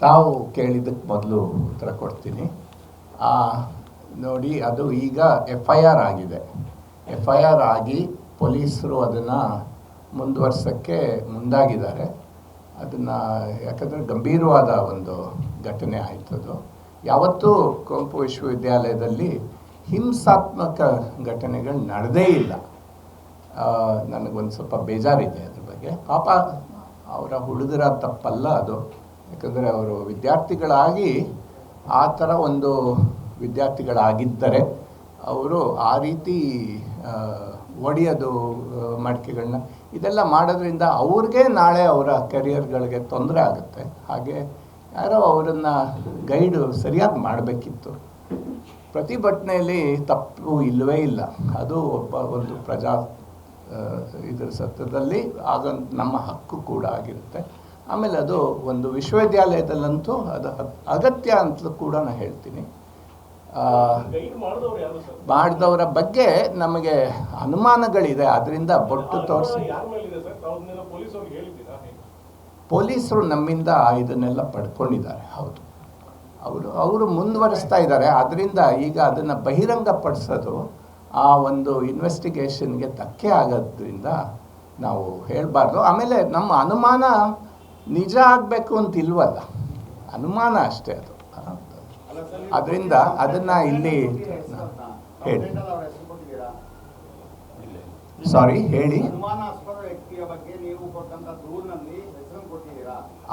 ತಾವು ಕೇಳಿದ್ದಕ್ಕೆ ಮೊದಲು ಉತ್ತರ ಕೊಡ್ತೀನಿ. ನೋಡಿ, ಅದು ಈಗ FIR ಆಗಿದೆ. FIR ಆಗಿ ಪೊಲೀಸರು ಅದನ್ನು ಮುಂದುವರ್ಸೋಕ್ಕೆ ಮುಂದಾಗಿದ್ದಾರೆ. ಅದನ್ನು ಯಾಕಂದರೆ ಗಂಭೀರವಾದ ಒಂದು ಘಟನೆ ಆಯ್ತದು. ಯಾವತ್ತೂ ಕುವೆಂಪು ವಿಶ್ವವಿದ್ಯಾಲಯದಲ್ಲಿ ಹಿಂಸಾತ್ಮಕ ಘಟನೆಗಳು ನಡೆದೇ ಇಲ್ಲ. ನನಗೊಂದು ಸ್ವಲ್ಪ ಬೇಜಾರಿದೆ ಅದ್ರ ಬಗ್ಗೆ. ಪಾಪ ಅವರ ಹುಡುಗರ ತಪ್ಪಲ್ಲ ಅದು. ಯಾಕಂದರೆ ಅವರು ವಿದ್ಯಾರ್ಥಿಗಳಾಗಿ ಆ ಥರ ಒಂದು ವಿದ್ಯಾರ್ಥಿಗಳಾಗಿದ್ದರೆ ಅವರು ಆ ರೀತಿ ಒಡೆಯೋದು ಮಡಿಕೆಗಳನ್ನ ಇದೆಲ್ಲ ಮಾಡೋದ್ರಿಂದ ಅವ್ರಿಗೆ ನಾಳೆ ಅವರ ಕೆರಿಯರ್ಗಳಿಗೆ ತೊಂದರೆ ಆಗುತ್ತೆ. ಹಾಗೆ ಯಾರೋ ಅವರನ್ನು ಗೈಡು ಸರಿಯಾಗಿ ಮಾಡಬೇಕಿತ್ತು. ಪ್ರತಿಭಟನೆಯಲ್ಲಿ ತಪ್ಪು ಇಲ್ಲವೇ ಇಲ್ಲ. ಅದು ಒಂದು ಇದರ ಸತ್ಯದಲ್ಲಿ ಆಗ ನಮ್ಮ ಹಕ್ಕು ಕೂಡ ಆಗಿರುತ್ತೆ. ಆಮೇಲೆ ಅದು ಒಂದು ವಿಶ್ವವಿದ್ಯಾಲಯದಲ್ಲಂತೂ ಅದು ಅಗತ್ಯ ಅಂತಲೂ ಕೂಡ ನಾನು ಹೇಳ್ತೀನಿ. ಮಾಡಿದವರ ಬಗ್ಗೆ ನಮಗೆ ಅನುಮಾನಗಳಿದೆ. ಅದರಿಂದ ಬೊಟ್ಟು ತೋರಿಸಿ ಪೊಲೀಸರು ನಮ್ಮಿಂದ ಇದನ್ನೆಲ್ಲ ಪಡ್ಕೊಂಡಿದ್ದಾರೆ. ಹೌದು, ಅವರು ಮುಂದುವರಿಸ್ತಾ ಇದ್ದಾರೆ. ಅದರಿಂದ ಈಗ ಅದನ್ನು ಬಹಿರಂಗಪಡಿಸೋದು ಆ ಒಂದು ಇನ್ವೆಸ್ಟಿಗೇಷನ್ಗೆ ಧಕ್ಕೆ ಆಗೋದ್ರಿಂದ ನಾವು ಹೇಳಬಾರ್ದು. ಆಮೇಲೆ ನಮ್ಮ ಅನುಮಾನ ನಿಜ ಆಗಬೇಕು ಅಂತ ಇಲ್ವಲ್ಲ, ಅನುಮಾನ ಅಷ್ಟೇ ಅದು. ಅದರಿಂದ ಅದನ್ನು ಇಲ್ಲಿ ಹೇಳಿ. ಸಾರಿ, ಹೇಳಿ.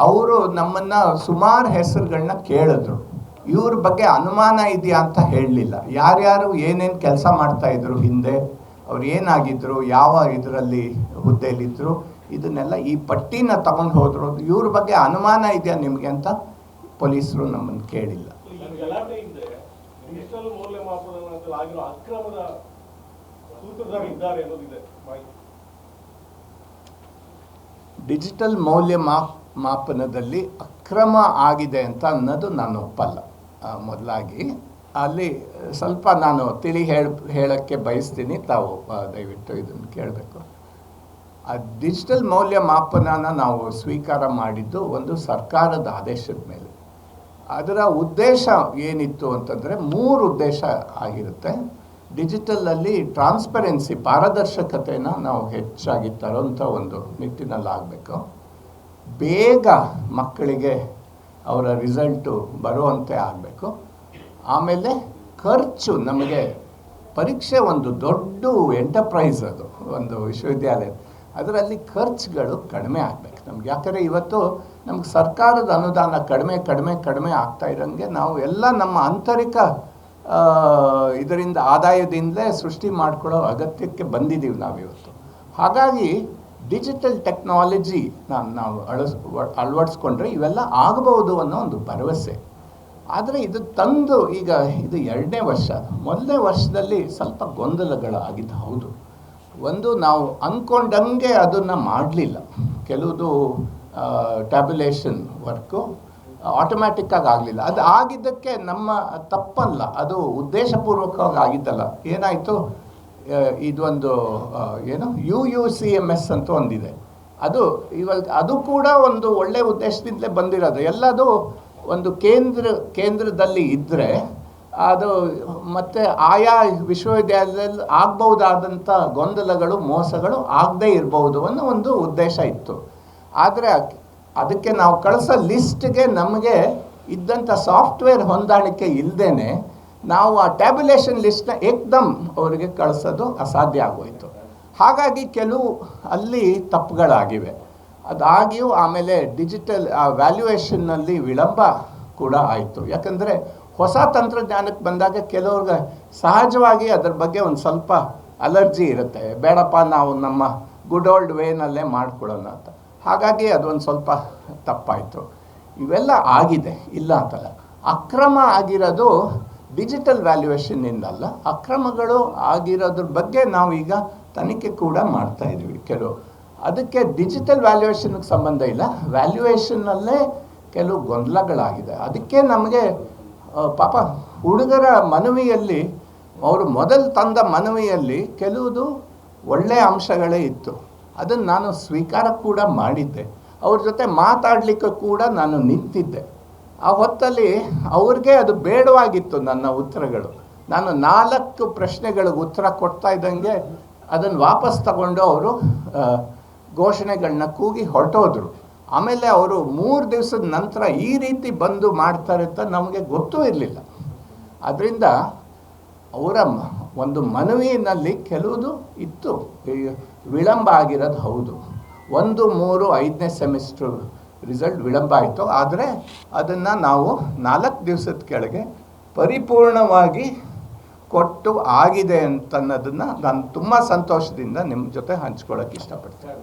ಅವರು ನಮ್ಮನ್ನು ಸುಮಾರು ಹೆಸರುಗಳನ್ನ ಕೇಳಿದ್ರು. ಇವ್ರ ಬಗ್ಗೆ ಅನುಮಾನ ಇದೆಯಾ ಅಂತ ಹೇಳಲಿಲ್ಲ. ಯಾರ್ಯಾರು ಏನೇನು ಕೆಲಸ ಮಾಡ್ತಾಯಿದ್ರು ಹಿಂದೆ, ಅವ್ರು ಏನಾಗಿದ್ರು, ಯಾವ ಇದರಲ್ಲಿ ಹುದ್ದೆಯಲ್ಲಿದ್ದರು, ಇದನ್ನೆಲ್ಲ ಈ ಪಟ್ಟಿನ ತಗೊಂಡು ಹೋದ್ರು. ಇವ್ರ ಬಗ್ಗೆ ಅನುಮಾನ ಇದೆಯಾ ನಿಮಗೆ ಅಂತ ಪೊಲೀಸರು ನಮ್ಮನ್ನು ಕೇಳಿಲ್ಲ. ಡಿಜಿಟಲ್ ಮೌಲ್ಯಮಾಪನದಲ್ಲಿ ಅಕ್ರಮ ಆಗಿದೆ ಅಂತ ಅನ್ನೋದು ನಾನು ಒಪ್ಪಲ್ಲ. ಮೊದಲಾಗಿ ಅಲ್ಲಿ ಸ್ವಲ್ಪ ನಾನು ಹೇಳೋಕ್ಕೆ ಬಯಸ್ತೀನಿ. ತಾವು ದಯವಿಟ್ಟು ಇದನ್ನು ಕೇಳಬೇಕು. ಆ ಡಿಜಿಟಲ್ ಮೌಲ್ಯಮಾಪನನ ನಾವು ಸ್ವೀಕಾರ ಮಾಡಿದ್ದು ಒಂದು ಸರ್ಕಾರದ ಆದೇಶದ ಮೇಲೆ. ಅದರ ಉದ್ದೇಶ ಏನಿತ್ತು ಅಂತಂದರೆ 3 ಉದ್ದೇಶ ಆಗಿರುತ್ತೆ. ಡಿಜಿಟಲಲ್ಲಿ ಟ್ರಾನ್ಸ್ಪರೆನ್ಸಿ, ಪಾರದರ್ಶಕತೆನ ನಾವು ಹೆಚ್ಚಾಗಿ ತರೋಂಥ ಒಂದು ನಿಟ್ಟಿನಲ್ಲಿ ಆಗಬೇಕು. ಬೇಗ ಮಕ್ಕಳಿಗೆ ಅವರ ರಿಸಲ್ಟು ಬರುವಂತೆ ಆಗಬೇಕು. ಆಮೇಲೆ ಖರ್ಚು, ನಮಗೆ ಪರೀಕ್ಷೆ ಒಂದು ದೊಡ್ಡ ಎಂಟರ್ಪ್ರೈಸ್, ಅದು ಒಂದು ವಿಶ್ವವಿದ್ಯಾಲಯ. ಅದರಲ್ಲಿ ಖರ್ಚುಗಳು ಕಡಿಮೆ ಆಗಬೇಕು ನಮ್ಗೆ. ಯಾಕಂದರೆ ಇವತ್ತು ನಮ್ಗೆ ಸರ್ಕಾರದ ಅನುದಾನ ಕಡಿಮೆ ಆಗ್ತಾ ಇರೋಂಗೆ ನಾವು ಎಲ್ಲ ನಮ್ಮ ಆಂತರಿಕ ಇದರಿಂದ ಆದಾಯದಿಂದಲೇ ಸೃಷ್ಟಿ ಮಾಡ್ಕೊಳ್ಳೋ ಅಗತ್ಯಕ್ಕೆ ಬಂದಿದ್ದೀವಿ ನಾವಿವತ್ತು. ಹಾಗಾಗಿ ಡಿಜಿಟಲ್ ಟೆಕ್ನಾಲಜಿ ನಾವು ಅಳವಡಿಸ್ಕೊಂಡ್ರೆ ಇವೆಲ್ಲ ಆಗಬಹುದು ಅನ್ನೋ ಒಂದು ಭರವಸೆ. ಆದರೆ ಇದು ತಂದು ಈಗ ಇದು 2ನೇ ವರ್ಷ. 1ನೇ ವರ್ಷದಲ್ಲಿ ಸ್ವಲ್ಪ ಗೊಂದಲಗಳಾಗಿದ್ದು ಹೌದು. ಒಂದು, ನಾವು ಅಂದ್ಕೊಂಡಂಗೆ ಅದನ್ನು ಮಾಡಲಿಲ್ಲ. ಕೆಲವುದು ಟ್ಯಾಬ್ಯುಲೇಷನ್ ವರ್ಕು ಆಟೋಮ್ಯಾಟಿಕ್ಕಾಗಿ ಆಗಲಿಲ್ಲ. ಅದು ಆಗಿದ್ದಕ್ಕೆ ನಮ್ಮ ತಪ್ಪಲ್ಲ, ಅದು ಉದ್ದೇಶಪೂರ್ವಕವಾಗಿ ಆಗಿದ್ದಲ್ಲ. ಏನಾಯಿತು, ಇದೊಂದು ಏನು UUCMS ಅಂತ ಒಂದಿದೆ. ಅದು ಕೂಡ ಒಂದು ಒಳ್ಳೆಯ ಉದ್ದೇಶದಿಂದಲೇ ಬಂದಿರೋದು. ಎಲ್ಲದು ಒಂದು ಕೇಂದ್ರದಲ್ಲಿ ಇದ್ದರೆ ಅದು ಮತ್ತು ಆಯಾ ವಿಶ್ವವಿದ್ಯಾಲಯದಲ್ಲಿ ಆಗ್ಬಹುದಾದಂಥ ಗೊಂದಲಗಳು, ಮೋಸಗಳು ಆಗದೇ ಇರಬಹುದು ಅನ್ನೋ ಒಂದು ಉದ್ದೇಶ ಇತ್ತು. ಆದರೆ ಅದಕ್ಕೆ ನಾವು ಕಳಿಸೋ ಲಿಸ್ಟ್ಗೆ ನಮಗೆ ಇದ್ದಂಥ ಸಾಫ್ಟ್ವೇರ್ ಹೊಂದಾಣಿಕೆ ಇಲ್ಲದೇ ನಾವು ಆ ಟ್ಯಾಬ್ಯುಲೇಷನ್ ಲಿಸ್ಟ್ನ ಏಕ್ದಮ್ ಅವರಿಗೆ ಕಳಿಸೋದು ಅಸಾಧ್ಯ ಆಗೋಯಿತು. ಹಾಗಾಗಿ ಕೆಲವು ಅಲ್ಲಿ ತಪ್ಪುಗಳಾಗಿವೆ. ಅದಾಗಿಯೂ ಆಮೇಲೆ ಡಿಜಿಟಲ್ ವ್ಯಾಲ್ಯೂಯೇಷನ್ನಲ್ಲಿ ವಿಳಂಬ ಕೂಡ ಆಯಿತು. ಯಾಕಂದರೆ ಹೊಸ ತಂತ್ರಜ್ಞಾನಕ್ಕೆ ಬಂದಾಗ ಕೆಲವ್ರಿಗೆ ಸಹಜವಾಗಿ ಅದರ ಬಗ್ಗೆ ಒಂದು ಸ್ವಲ್ಪ ಅಲರ್ಜಿ ಇರುತ್ತೆ. ಬೇಡಪ್ಪ, ನಾವು ನಮ್ಮ ಗುಡ್ ಓಲ್ಡ್ ವೇನಲ್ಲೇ ಮಾಡ್ಕೊಳ್ಳೋಣ ಅಂತ. ಹಾಗಾಗಿ ಅದೊಂದು ಸ್ವಲ್ಪ ತಪ್ಪಾಯಿತು. ಇವೆಲ್ಲ ಆಗಿದೆ, ಇಲ್ಲ ಅಂತಲ್ಲ. ಅಕ್ರಮ ಆಗಿರೋದು ಡಿಜಿಟಲ್ ವ್ಯಾಲ್ಯೂಯೇಷನ್ನಿಂದಲ್ಲ, ಅಕ್ರಮಗಳು ಆಗಿರೋದ್ರ ಬಗ್ಗೆ ನಾವೀಗ ತನಿಖೆ ಕೂಡ ಮಾಡ್ತಾಯಿದ್ದೀವಿ. ಅದಕ್ಕೆ ಡಿಜಿಟಲ್ ವ್ಯಾಲ್ಯೂಯೇಷನ್ಗೆ ಸಂಬಂಧ ಇಲ್ಲ. ವ್ಯಾಲ್ಯೂಯೇಷನ್ನಲ್ಲೇ ಕೆಲವು ಗೊಂದಲಗಳಾಗಿದೆ. ಅದಕ್ಕೆ ನಮಗೆ ಪಾಪ ಹುಡುಗರ ಮನವಿಯಲ್ಲಿ, ಅವರು ಮೊದಲು ತಂದ ಮನವಿಯಲ್ಲಿ ಕೆಲವುದು ಒಳ್ಳೆಯ ಅಂಶಗಳೇ ಇತ್ತು. ಅದನ್ನು ನಾನು ಸ್ವೀಕಾರ ಕೂಡ ಮಾಡಿದ್ದೆ. ಅವ್ರ ಜೊತೆ ಮಾತಾಡಲಿಕ್ಕೆ ಕೂಡ ನಾನು ನಿಂತಿದ್ದೆ. ಆ ಹೊತ್ತಲ್ಲಿ ಅವ್ರಿಗೆ ಅದು ಬೇಡವಾಗಿತ್ತು ನನ್ನ ಉತ್ತರಗಳು. ನಾನು 4 ಪ್ರಶ್ನೆಗಳಿಗೆ ಉತ್ತರ ಕೊಡ್ತಾ ಇದ್ದಂಗೆ ಅದನ್ನು ವಾಪಸ್ ತಗೊಂಡು ಅವರು ಘೋಷಣೆಗಳನ್ನ ಕೂಗಿ ಹೊರಟೋದ್ರು. ಆಮೇಲೆ ಅವರು 3 ದಿವಸದ ನಂತರ ಈ ರೀತಿ ಬಂದು ಮಾಡ್ತಾರೆ ಅಂತ ನಮಗೆ ಗೊತ್ತೂ ಇರಲಿಲ್ಲ. ಅದರಿಂದ ಅವರ ಒಂದು ಮನವಿಯಲ್ಲಿ ಕೆಲವುದು ಇತ್ತು, ವಿಳಂಬ ಆಗಿರೋದು ಹೌದು. 1, 3, 5ನೇ ಸೆಮಿಸ್ಟರ್ ರಿಸಲ್ಟ್ ವಿಳಂಬ ಆಯಿತು. ಆದರೆ ಅದನ್ನು ನಾವು 4 ದಿವಸದ ಕೆಳಗೆ ಪರಿಪೂರ್ಣವಾಗಿ ಕೊಟ್ಟು ಆಗಿದೆ ಅಂತನ್ನೋದನ್ನು ನಾನು ತುಂಬ ಸಂತೋಷದಿಂದ ನಿಮ್ಮ ಜೊತೆ ಹಂಚ್ಕೊಳ್ಳೋಕೆ ಇಷ್ಟಪಡ್ತೇನೆ.